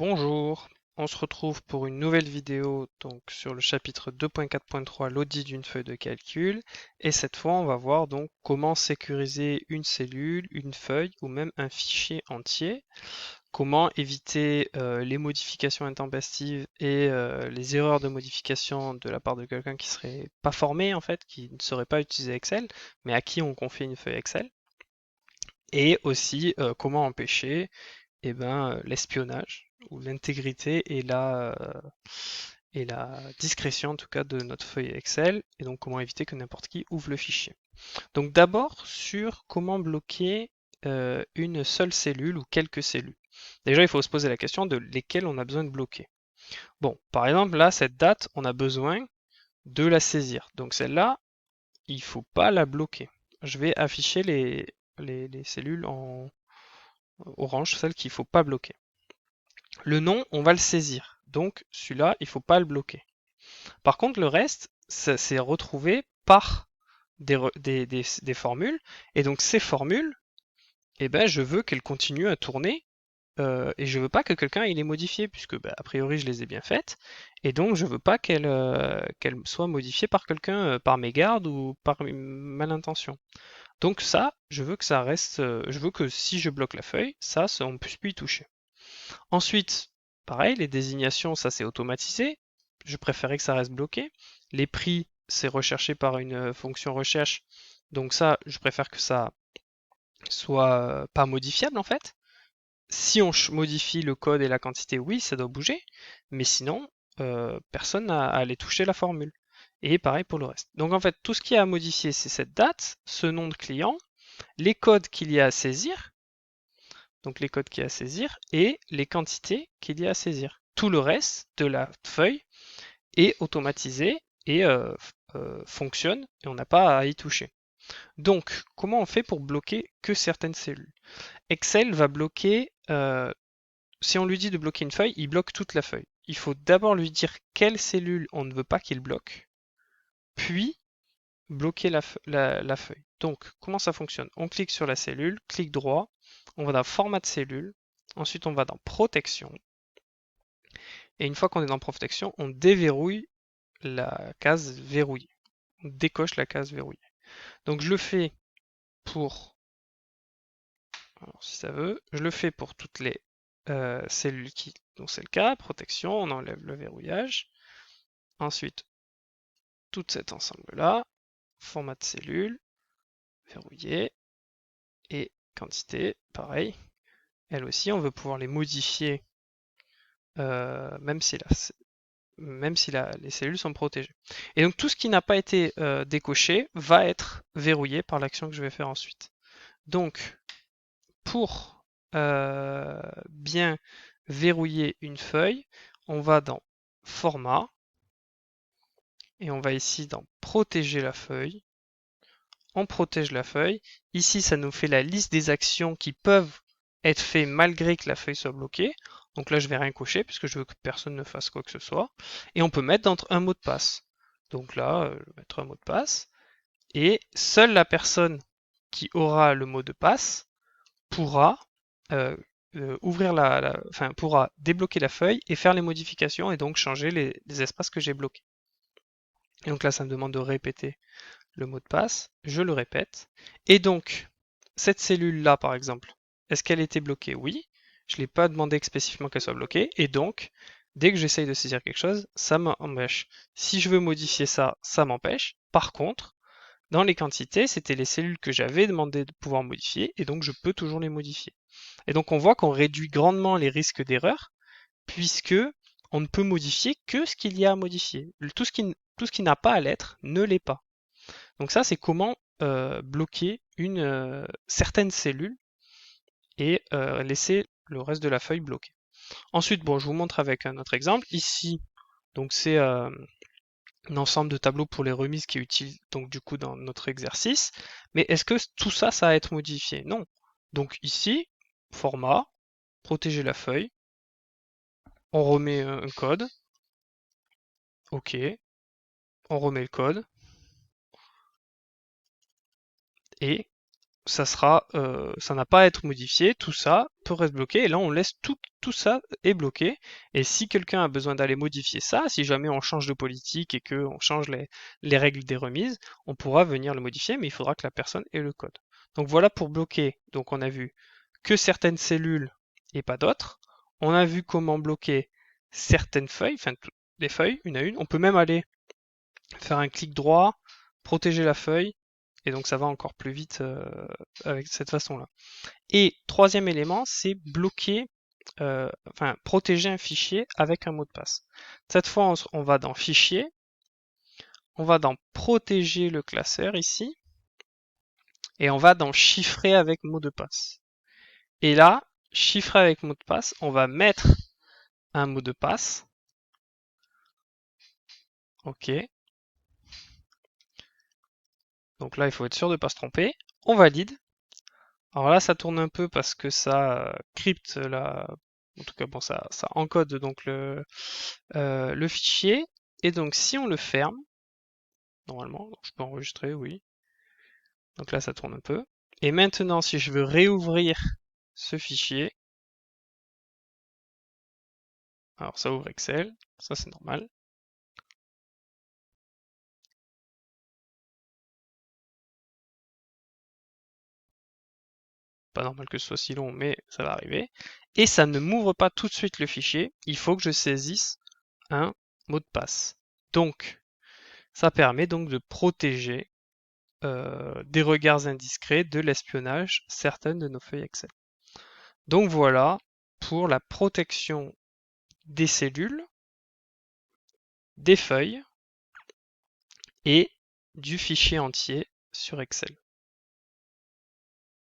Bonjour, on se retrouve pour une nouvelle vidéo donc sur le chapitre 2.4.3, l'audit d'une feuille de calcul. Et cette fois, on va voir donc comment sécuriser une cellule, une feuille ou même un fichier entier. Comment éviter les modifications intempestives et les erreurs de modification de la part de quelqu'un qui serait pas formé en fait, qui ne saurait pas utiliser Excel, mais à qui on confie une feuille Excel. Et aussi comment empêcher l'espionnage ou l'intégrité et la discrétion en tout cas de notre feuille Excel, et donc comment éviter que n'importe qui ouvre le fichier. Donc d'abord sur comment bloquer une seule cellule ou quelques cellules. Déjà il faut se poser la question de lesquelles on a besoin de bloquer. Bon, par exemple là cette date on a besoin de la saisir. Donc celle-là il faut pas la bloquer. Je vais afficher les cellules en orange, celles qu'il ne faut pas bloquer. Le nom, on va le saisir. Donc celui-là, il ne faut pas le bloquer. Par contre, le reste, ça s'est retrouvé par des formules. Et donc ces formules, eh ben, je veux qu'elles continuent à tourner. Et je veux pas que quelqu'un les modifie, puisque a priori je les ai bien faites. Et donc je veux pas qu'elles soient modifiées par quelqu'un par mégarde ou par malintention. Donc ça, je veux que ça reste. Je veux que si je bloque la feuille, on ne puisse plus y toucher. Ensuite, pareil, les désignations, ça c'est automatisé. Je préférais que ça reste bloqué. Les prix, c'est recherché par une fonction recherche. Donc ça, je préfère que ça soit pas modifiable en fait. Si on modifie le code et la quantité, oui, ça doit bouger. Mais sinon, personne n'a à aller toucher la formule. Et pareil pour le reste. Donc en fait, tout ce qui est à modifier, c'est cette date, ce nom de client, les codes qu'il y a à saisir, donc les codes qu'il y a à saisir, et les quantités qu'il y a à saisir. Tout le reste de la feuille est automatisé et fonctionne, et on n'a pas à y toucher. Donc, comment on fait pour bloquer que certaines cellules? Excel va bloquer, si on lui dit de bloquer une feuille, il bloque toute la feuille. Il faut d'abord lui dire quelle cellule on ne veut pas qu'il bloque, puis bloquer la feuille. Donc, comment ça fonctionne? On clique sur la cellule, clic droit, on va dans format de cellule, ensuite on va dans protection, et une fois qu'on est dans protection, on déverrouille la case verrouillée. On décoche la case verrouillée. Donc je le fais pour, alors si ça veut, je le fais pour toutes les cellules dont c'est le cas, protection, on enlève le verrouillage. Ensuite, tout cet ensemble-là, format de cellule, verrouillé, et quantité, pareil. Elles aussi, on veut pouvoir les modifier même si, les cellules sont protégées. Et donc tout ce qui n'a pas été décoché va être verrouillé par l'action que je vais faire ensuite. Donc pour bien verrouiller une feuille, on va dans Format et on va ici dans Protéger la feuille. On protège la feuille. Ici, ça nous fait la liste des actions qui peuvent être faites malgré que la feuille soit bloquée. Donc là, je vais rien cocher puisque je veux que personne ne fasse quoi que ce soit. Et on peut mettre un mot de passe. Donc là, je vais mettre un mot de passe. Et seule la personne qui aura le mot de passe pourra ouvrir enfin, pourra débloquer la feuille et faire les modifications et donc changer les espaces que j'ai bloqués. Et donc là, ça me demande de répéter le mot de passe, je le répète. Et donc, cette cellule-là, par exemple, est-ce qu'elle était bloquée? Oui. Je ne l'ai pas demandé spécifiquement qu'elle soit bloquée. Et donc, dès que j'essaye de saisir quelque chose, ça m'empêche. Si je veux modifier ça, ça m'empêche. Par contre, dans les quantités, c'était les cellules que j'avais demandé de pouvoir modifier, et donc je peux toujours les modifier. Et donc on voit qu'on réduit grandement les risques d'erreur, puisque on ne peut modifier que ce qu'il y a à modifier. Tout ce qui n'a pas à l'être ne l'est pas. Donc ça, c'est comment bloquer certaines cellules et laisser le reste de la feuille bloquée. Ensuite, bon, je vous montre avec un autre exemple. Ici, donc c'est un ensemble de tableaux pour les remises qui est utile donc du coup dans notre exercice. Mais est-ce que tout ça, ça va être modifié? Non. Donc ici, format, protéger la feuille, on remet un code, ok, on remet le code, et ça n'a pas à être modifié, tout ça peut rester bloqué, et là on laisse tout ça est bloqué, et si quelqu'un a besoin d'aller modifier ça, si jamais on change de politique et qu'on change les règles des remises, on pourra venir le modifier, mais il faudra que la personne ait le code. Donc voilà pour bloquer, donc on a vu que certaines cellules et pas d'autres, on a vu comment bloquer certaines feuilles, enfin les feuilles, une à une, on peut même aller faire un clic droit, protéger la feuille, et donc ça va encore plus vite avec cette façon-là. Et troisième élément, c'est bloquer, enfin protéger un fichier avec un mot de passe. Cette fois, on va dans Fichier, on va dans Protéger le classeur ici, et on va dans Chiffrer avec mot de passe. Et là, chiffrer avec mot de passe, on va mettre un mot de passe. OK. Donc là, il faut être sûr de ne pas se tromper. On valide. Alors là, ça tourne un peu parce que ça crypte en tout cas, bon, ça encode donc le fichier. Et donc, si on le ferme, normalement, je peux enregistrer, oui. Donc là, ça tourne un peu. Et maintenant, si je veux réouvrir ce fichier, alors ça ouvre Excel, ça c'est normal. Pas normal que ce soit si long, mais ça va arriver. Et ça ne m'ouvre pas tout de suite le fichier. Il faut que je saisisse un mot de passe. Donc, ça permet donc de protéger des regards indiscrets, de l'espionnage, certaines de nos feuilles Excel. Donc voilà pour la protection des cellules, des feuilles et du fichier entier sur Excel.